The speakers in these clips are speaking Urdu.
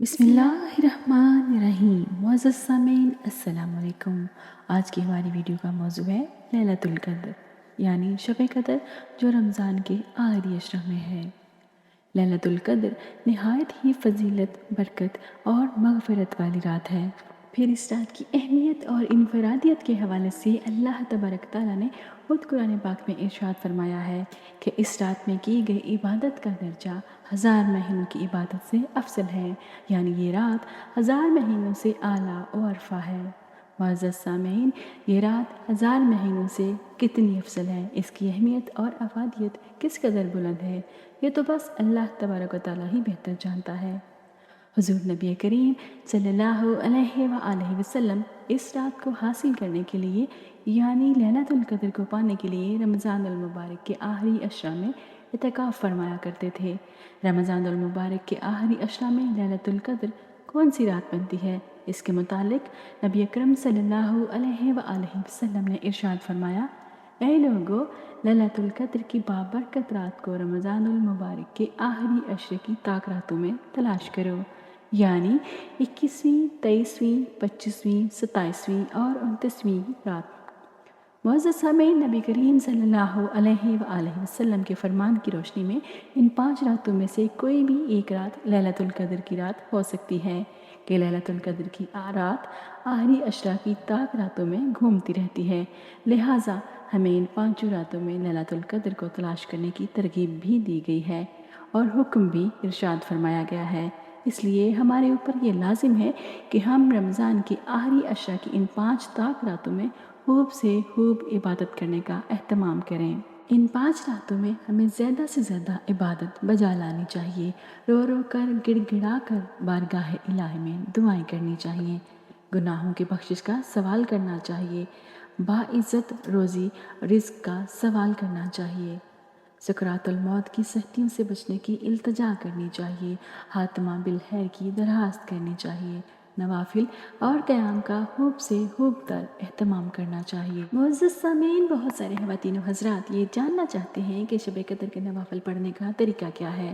بسم اللہ الرحمن الرحیم۔ معزز سامعین السلام علیکم۔ آج کی ہماری ویڈیو کا موضوع ہے لیلۃ القدر، یعنی شب قدر جو رمضان کے آخری عشرہ میں ہے۔ لیلۃ القدر نہایت ہی فضیلت، برکت اور مغفرت والی رات ہے۔ پھر اس رات کی اہمیت اور انفرادیت کے حوالے سے اللہ تبارک تعالیٰ نے خود قرآن پاک میں ارشاد فرمایا ہے کہ اس رات میں کی گئی عبادت کا درجہ 1000 مہینوں کی عبادت سے افضل ہے، یعنی یہ رات 1000 مہینوں سے اعلیٰ و ارفع ہے۔ معزز سامعین، یہ رات 1000 مہینوں سے کتنی افضل ہے، اس کی اہمیت اور افادیت کس قدر بلند ہے، یہ تو بس اللہ تبارک و تعالیٰ ہی بہتر جانتا ہے۔ حضور نبی کریم صلی اللہ علیہ وآلہ وسلم اس رات کو حاصل کرنے کے لیے، یعنی لیلۃ القدر کو پانے کے لیے رمضان المبارک کے آخری عشرہ میں اعتکاف فرمایا کرتے تھے۔ رمضان المبارک کے آخری عشرہ میں لیلۃ القدر کون سی رات بنتی ہے، اس کے متعلق نبی اکرم صلی اللہ علیہ وآلہ وسلم نے ارشاد فرمایا: اے لوگو، لیلۃ القدر کی بابرکت رات کو رمضان المبارک کے آخری عشرے کی طاق راتوں میں تلاش کرو، یعنی 21ویں، 23ویں، 25ویں، 27ویں اور 29ویں رات۔ معزز سامعین، نبی کریم صلی اللہ علیہ وآلہ وسلم کے فرمان کی روشنی میں ان 5 راتوں میں سے کوئی بھی ایک رات لیلۃ القدر کی رات ہو سکتی ہے کہ لیلۃ القدر کی رات آخری عشرہ کی طاق راتوں میں گھومتی رہتی ہے، لہٰذا ہمیں ان 5 راتوں میں لیلۃ القدر کو تلاش کرنے کی ترغیب بھی دی گئی ہے اور حکم بھی ارشاد فرمایا گیا ہے۔ اس لیے ہمارے اوپر یہ لازم ہے کہ ہم رمضان کے آخری عشرہ کی ان 5 طاق راتوں میں خوب سے خوب عبادت کرنے کا اہتمام کریں۔ ان 5 راتوں میں ہمیں زیادہ سے زیادہ عبادت بجا لانی چاہیے، رو رو کر، گڑ گڑا کر بارگاہ الہی میں دعائیں کرنی چاہیے، گناہوں کی بخشش کا سوال کرنا چاہیے، باعزت روزی رزق کا سوال کرنا چاہیے، سکرات الموت کی سختیوں سے بچنے کی التجا کرنی چاہیے، خاتمہ بالخیر کی درخواست کرنی چاہیے، نوافل اور قیام کا خوب سے خوب تر اہتمام کرنا چاہیے۔ معزز سامعین، بہت سارے خواتین و حضرات یہ جاننا چاہتے ہیں کہ شب قدر کے نوافل پڑھنے کا طریقہ کیا ہے،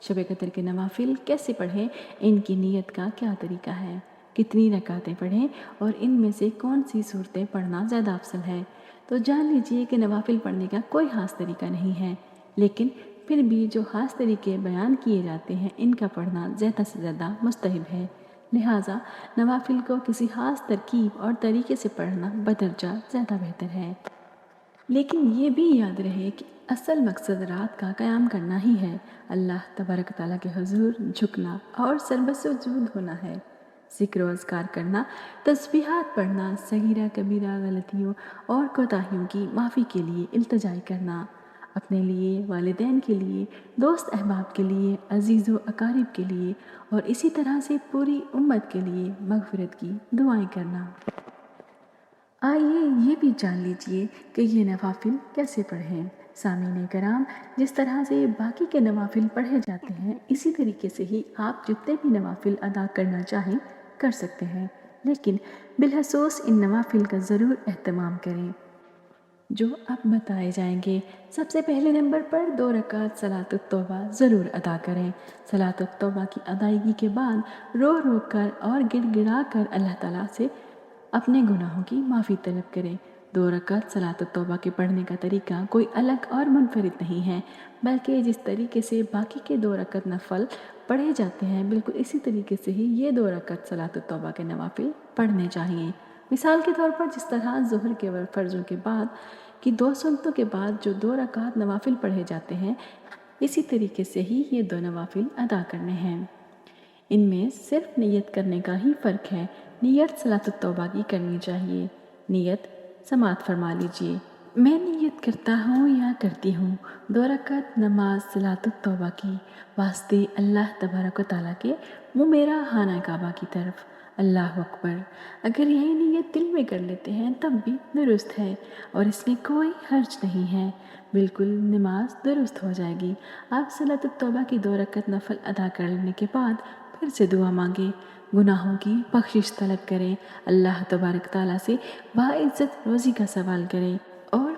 شب قدر کے نوافل کیسے پڑھیں، ان کی نیت کا کیا طریقہ ہے، کتنی رکعتیں پڑھیں اور ان میں سے کون سی صورتیں پڑھنا زیادہ افضل ہے۔ تو جان لیجئے کہ نوافل پڑھنے کا کوئی خاص طریقہ نہیں ہے، لیکن پھر بھی جو خاص طریقے بیان کیے جاتے ہیں ان کا پڑھنا زیادہ سے زیادہ مستحب ہے، لہٰذا نوافل کو کسی خاص ترکیب اور طریقے سے پڑھنا بدرجہ زیادہ بہتر ہے۔ لیکن یہ بھی یاد رہے کہ اصل مقصد رات کا قیام کرنا ہی ہے، اللہ تبارک تعالیٰ کے حضور جھکنا اور سربسجود ہونا ہے، ذکر و اذکار کرنا، تسبیحات پڑھنا، صغیرہ کبیرہ غلطیوں اور کوتاہیوں کی معافی کے لیے التجا کرنا، اپنے لیے، والدین کے لیے، دوست احباب کے لیے، عزیز و اقارب کے لیے اور اسی طرح سے پوری امت کے لیے مغفرت کی دعائیں کرنا۔ آئیے یہ بھی جان لیجئے کہ یہ نوافل کیسے پڑھیں۔ سامعین کرام، جس طرح سے باقی کے نوافل پڑھے جاتے ہیں اسی طریقے سے ہی آپ جتنے بھی نوافل ادا کرنا چاہیں کر سکتے ہیں، لیکن بالخصوص ان نوافل کا ضرور اہتمام کریں جو اب بتائے جائیں گے۔ سب سے پہلے نمبر پر 2 رکعت صلاۃ التوبہ ضرور ادا کریں۔ صلاۃ التوبہ کی ادائیگی کے بعد رو رو کر اور گڑ گڑا کر اللہ تعالیٰ سے اپنے گناہوں کی معافی طلب کریں۔ 2 رکعت صلاۃ التوبہ کے پڑھنے کا طریقہ کوئی الگ اور منفرد نہیں ہے، بلکہ جس طریقے سے باقی کے 2 رکعت نفل پڑھے جاتے ہیں بالکل اسی طریقے سے ہی یہ 2 رکعت صلاۃ التوبہ کے نوافل پڑھنے چاہیے۔ مثال کے طور پر جس طرح ظہر کے فرضوں کے بعد کی 2 سنتوں کے بعد جو 2 رکعت نوافل پڑھے جاتے ہیں اسی طریقے سے ہی یہ 2 نوافل ادا کرنے ہیں۔ ان میں صرف نیت کرنے کا ہی فرق ہے، نیت صلاۃ التوبہ کی کرنی چاہیے۔ نیت سماعت فرما لیجئے: میں نیت کرتا ہوں یا کرتی ہوں 2 رکعت نماز صلاۃ التوبہ کی واسطے اللہ تبارک و تعالیٰ کے میرا خانہ کعبہ کی طرف، اللہ اکبر۔ اگر یہی نیت دل میں کر لیتے ہیں تب بھی درست ہے اور اس میں کوئی حرج نہیں ہے، بالکل نماز درست ہو جائے گی۔ آپ صلاۃ التوبہ کی 2 رکعت نفل ادا کر لینے کے بعد پھر سے دعا مانگیں، گناہوں کی بخشش طلب کریں، اللہ تبارک تعالیٰ سے باعزت روزی کا سوال کریں اور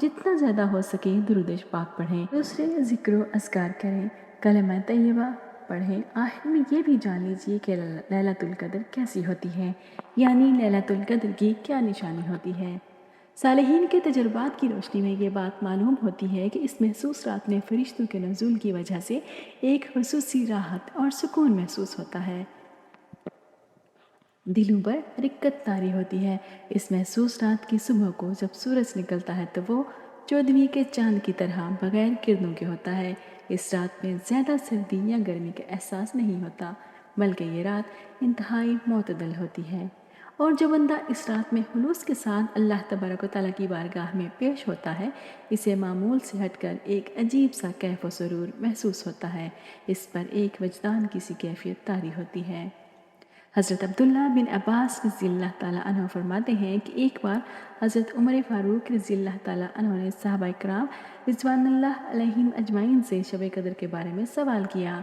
جتنا زیادہ ہو سکے درود پاک پڑھیں، دوسرے ذکر و اذکار کریں، کلمہ طیبہ پڑھیں۔ آخر میں یہ بھی جان لیجئے کہ لیلۃ القدر کیسی ہوتی ہے، یعنی لیلۃ القدر کی کیا نشانی ہوتی ہے۔ صالحین کے تجربات کی روشنی میں یہ بات معلوم ہوتی ہے کہ اس محسوس رات میں فرشتوں کے نزول کی وجہ سے ایک خصوصی راحت اور سکون محسوس ہوتا ہے، دلوں پر رقت طاری ہوتی ہے۔ اس محسوس رات کی صبح کو جب سورج نکلتا ہے تو وہ 14ویں کے چاند کی طرح بغیر کرنوں کے ہوتا ہے۔ اس رات میں زیادہ سردی یا گرمی کا احساس نہیں ہوتا، بلکہ یہ رات انتہائی معتدل ہوتی ہے، اور جو بندہ اس رات میں خلوص کے ساتھ اللہ تبارک و تعالیٰ کی بارگاہ میں پیش ہوتا ہے، اسے معمول سے ہٹ کر ایک عجیب سا کیف و سرور محسوس ہوتا ہے۔ اس پر ایک وجدان کی سی کیفیت طاری ہوتی ہے۔ حضرت عبداللہ بن عباس رضی اللہ تعالیٰ عنہ فرماتے ہیں کہ ایک بار حضرت عمر فاروق رضی اللہ تعالیٰ عنہ نے صحابہ کرام رضوان اللہ علیہم اجمعین سے شب قدر کے بارے میں سوال کیا،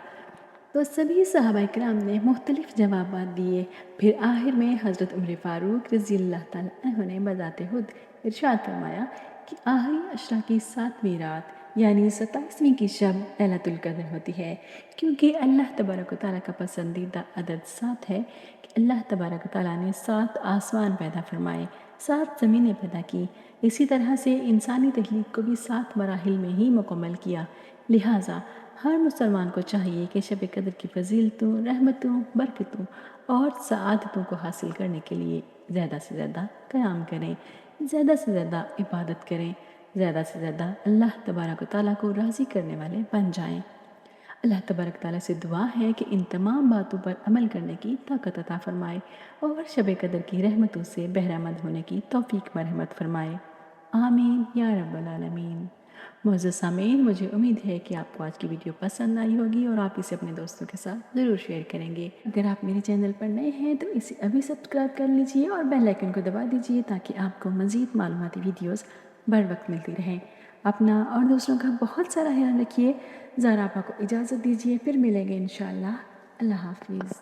تو سبھی صحابہ کرام نے مختلف جوابات دیے۔ پھر آخر میں حضرت عمر فاروق رضی اللہ تعالیٰ عنہ نے بذات خود ارشاد فرمایا کہ آخری عشرہ کی 7ویں رات یعنی 27ویں کی شب لیلۃ القدر ہوتی ہے، کیونکہ اللہ تبارک و تعالیٰ کا پسندیدہ عدد 7 ہے کہ اللہ تبارک و تعالیٰ نے 7 آسمان پیدا فرمائے، 7 زمینیں پیدا کی، اسی طرح سے انسانی تخلیق کو بھی 7 مراحل میں ہی مکمل کیا۔ لہٰذا ہر مسلمان کو چاہیے کہ شب قدر کی فضیلتوں، رحمتوں، برکتوں اور سعادتوں کو حاصل کرنے کے لیے زیادہ سے زیادہ قیام کریں، زیادہ سے زیادہ عبادت کریں، زیادہ سے زیادہ اللہ تبارک و تعالیٰ کو راضی کرنے والے بن جائیں۔ اللہ تبارک تعالیٰ سے دعا ہے کہ ان تمام باتوں پر عمل کرنے کی طاقت عطا فرمائے اور شب قدر کی رحمتوں سے بہرہ مند ہونے کی توفیق مرحمت فرمائے، آمین یا رب العالمین۔ معزز سامعین، مجھے امید ہے کہ آپ کو آج کی ویڈیو پسند آئی ہوگی اور آپ اسے اپنے دوستوں کے ساتھ ضرور شیئر کریں گے۔ اگر آپ میرے چینل پر نئے ہیں تو اسے ابھی سبسکرائب کر لیجئے اور بیل آئیکن کو دبا دیجئے تاکہ آپ کو مزید معلوماتی ویڈیوز بر وقت ملتی رہیں۔ اپنا اور دوسروں کا بہت سارا خیال رکھیے۔ زہرا آپا کو اجازت دیجئے، پھر ملیں گے انشاءاللہ۔ اللہ حافظ۔